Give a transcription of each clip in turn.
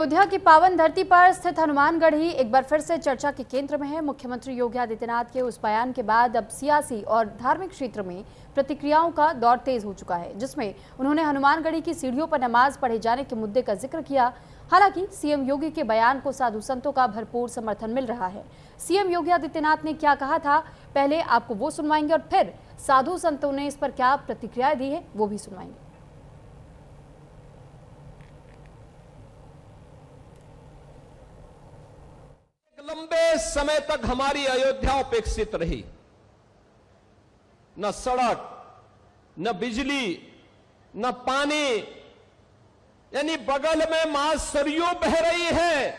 अयोध्या की पावन धरती पर स्थित हनुमानगढ़ ही एक बार फिर से चर्चा के केंद्र में है। मुख्यमंत्री योगी आदित्यनाथ के उस बयान के बाद अब सियासी और धार्मिक क्षेत्र में प्रतिक्रियाओं का दौर तेज हो चुका है, जिसमें उन्होंने हनुमानगढ़ी की सीढ़ियों पर नमाज पढ़े जाने के मुद्दे का जिक्र किया। हालांकि सीएम योगी के बयान को साधु संतों का भरपूर समर्थन मिल रहा है। सीएम योगी आदित्यनाथ ने क्या कहा था, पहले आपको वो सुनवाएंगे और फिर साधु संतों ने इस पर क्या प्रतिक्रिया दी है वो भी सुनवाएंगे। लंबे समय तक हमारी अयोध्या उपेक्षित रही। न सड़क, न बिजली, न पानी, यानी बगल में मां सरयू बह रही है,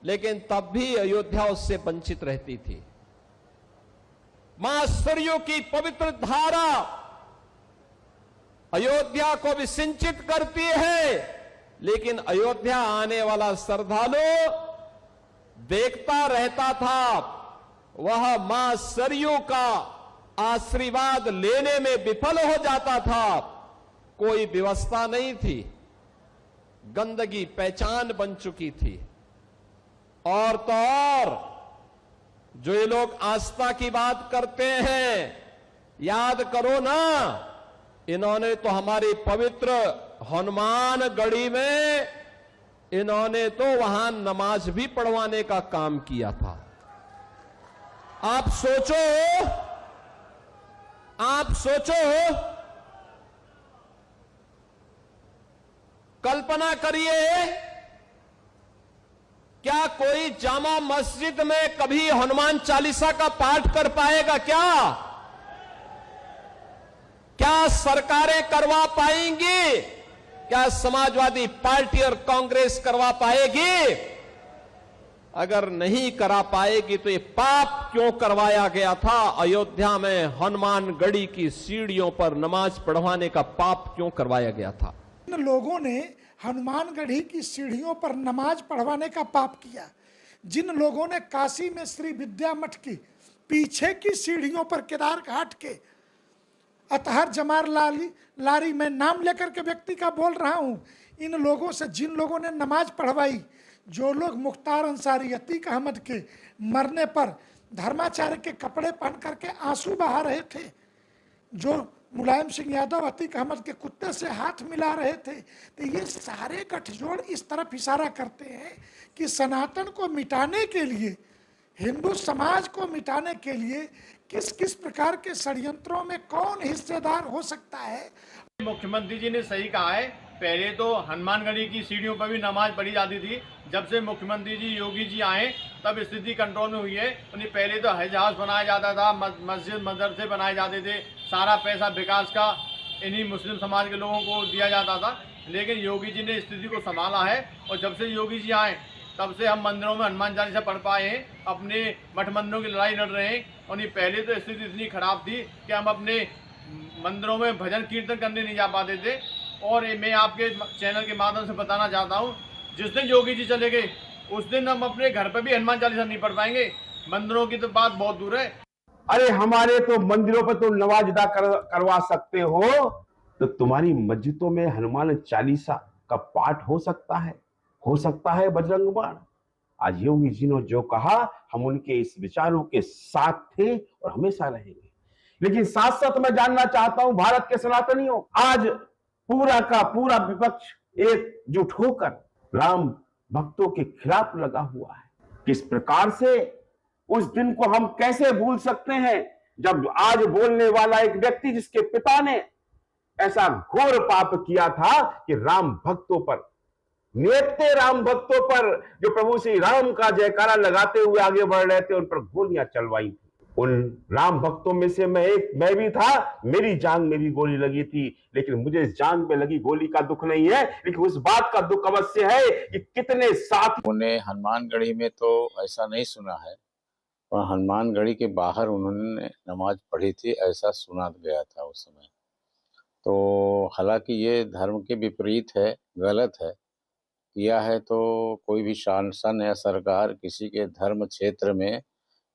लेकिन तब भी अयोध्या उससे वंचित रहती थी। मां सरयू की पवित्र धारा अयोध्या को भी सिंचित करती है, लेकिन अयोध्या आने वाला श्रद्धालु देखता रहता था, वह मां सरयू का आशीर्वाद लेने में विफल हो जाता था। कोई व्यवस्था नहीं थी, गंदगी पहचान बन चुकी थी। और तो और जो ये लोग आस्था की बात करते हैं, याद करो ना, इन्होंने तो हमारी पवित्र हनुमानगढ़ी में इन्होंने तो वहां नमाज भी पढ़वाने का काम किया था। आप सोचो, कल्पना करिए, क्या कोई जामा मस्जिद में कभी हनुमान चालीसा का पाठ कर पाएगा? क्या सरकारें करवा पाएंगी? क्या समाजवादी पार्टी और कांग्रेस करवा पाएगी? अगर नहीं करा पाएगी तो ये पाप क्यों करवाया गया था? अयोध्या में हनुमानगढ़ी की सीढ़ियों पर नमाज पढ़वाने का पाप क्यों करवाया गया था? इन लोगों ने हनुमानगढ़ी की सीढ़ियों पर नमाज पढ़वाने का पाप किया। जिन लोगों ने काशी में श्री विद्या मठ की पीछे की सीढ़ियों पर केदार घाट के अतहर जमार लारी मैं नाम लेकर के व्यक्ति का बोल रहा हूं, इन लोगों से जिन लोगों ने नमाज पढ़वाई, जो लोग मुख्तार अंसारी, अतीक अहमद के मरने पर धर्माचार्य के कपड़े पहन करके आंसू बहा रहे थे, जो मुलायम सिंह यादव अतीक अहमद के कुत्ते से हाथ मिला रहे थे, तो ये सारे गठजोड़ इस तरफ इशारा करते हैं कि सनातन को मिटाने के लिए, हिंदू समाज को मिटाने के लिए किस किस प्रकार के षड्यंत्रों में कौन हिस्सेदार हो सकता है। मुख्यमंत्री जी ने सही कहा है। पहले तो हनुमानगढ़ी की सीढ़ियों पर भी नमाज पढ़ी जाती थी। जब से मुख्यमंत्री जी योगी जी आए तब स्थिति कंट्रोल में हुई है। उन्हें पहले तो हज हाउस बनाया जाता था, मस्जिद मदरसे बनाए जाते थे, सारा पैसा विकास का इन्हीं मुस्लिम समाज के लोगों को दिया जाता था। लेकिन योगी जी ने स्थिति को संभाला है और जब से योगी जी आए तब से हम मंदिरों में हनुमान चालीसा पढ़ पाए हैं, अपने मठ मंदिरों की लड़ाई लड़ रहे हैं। और पहले तो स्थिति इतनी खराब थी कि हम अपने मंदिरों में भजन कीर्तन करने नहीं जा पाते थे। और मैं आपके चैनल के माध्यम से बताना चाहता हूँ, जिस दिन योगी जी चले गए उस दिन हम अपने घर पर भी हनुमान चालीसा नहीं पढ़ पाएंगे। मंदिरों की तो बात बहुत दूर है। अरे हमारे तो मंदिरों पर तो नमाज अदा करवा सकते हो, तो तुम्हारी मस्जिदों में हनुमान चालीसा का पाठ हो सकता है बजरंग बाण। आज योगी जी ने जो कहा, हम उनके इस विचारों के साथ थे और हमेशा रहेंगे। लेकिन साथ साथ मैं जानना चाहता हूं भारत के सनातनियों, आज पूरा का पूरा विपक्ष एकजुट होकर राम भक्तों के खिलाफ लगा हुआ है। किस प्रकार से उस दिन को हम कैसे भूल सकते हैं, जब आज बोलने वाला एक व्यक्ति जिसके पिता ने ऐसा घोर पाप किया था कि राम भक्तों पर, नेकते राम भक्तों पर, जो प्रभु श्री राम का जयकारा लगाते हुए आगे बढ़ रहे थे, उन पर गोलियां चलवाई थी। उन राम भक्तों में से मैं भी था। मेरी जांग में भी गोली लगी थी, लेकिन मुझे इस जांग में लगी गोली का दुख नहीं है, लेकिन उस बात का दुख अवश्य है कि कितने साथ। उन्हें हनुमानगढ़ी में तो ऐसा नहीं सुना है, और हनुमानगढ़ी के बाहर उन्होंने नमाज पढ़ी थी ऐसा सुना गया था उस समय। तो हालांकि ये धर्म के विपरीत है, गलत है। किया है तो कोई भी शासन या सरकार किसी के धर्म क्षेत्र में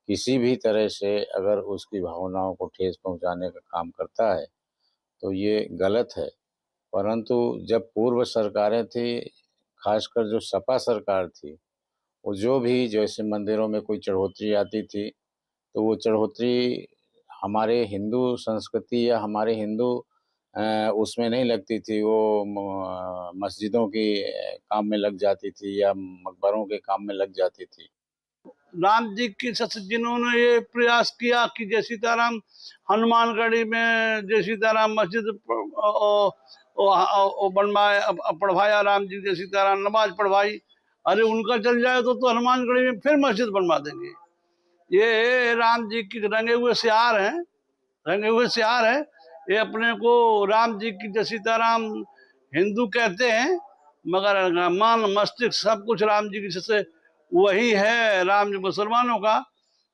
किसी भी तरह से अगर उसकी भावनाओं को ठेस पहुंचाने का काम करता है तो ये गलत है। परंतु जब पूर्व सरकारें थी, खासकर जो सपा सरकार थी, वो जो भी जैसे मंदिरों में कोई चढ़ोतरी आती थी, तो वो चढ़ोतरी हमारे हिंदू संस्कृति या हमारे हिंदू उसमें नहीं लगती थी, वो मस्जिदों के काम में लग जाती थी या मकबरों के काम में लग जाती थी। राम जी की जिन्होंने ये प्रयास किया कि जय सीताराम हनुमानगढ़ी में जय सीताराम मस्जिद बनवाए, पढ़वाया, राम जी जय सीताराम नमाज पढ़वाई। अरे उनका चल जाए तो हनुमानगढ़ी में फिर मस्जिद बनवा देंगे। ये राम जी की रंगे हुए सियार हैं, रंगे हुए सियार है। ये अपने को राम जी की जय सीताराम हिंदू कहते हैं, मगर मन मस्तिष्क सब कुछ राम जी की जैसे वही है, राम जी मुसलमानों का।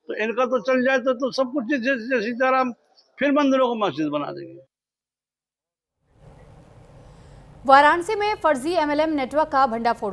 तो इनका तो चल जाए तो सब कुछ जय सीताराम फिर मंदिरों को मस्जिद बना देंगे। वाराणसी में फर्जी MLM नेटवर्क का भंडाफोड़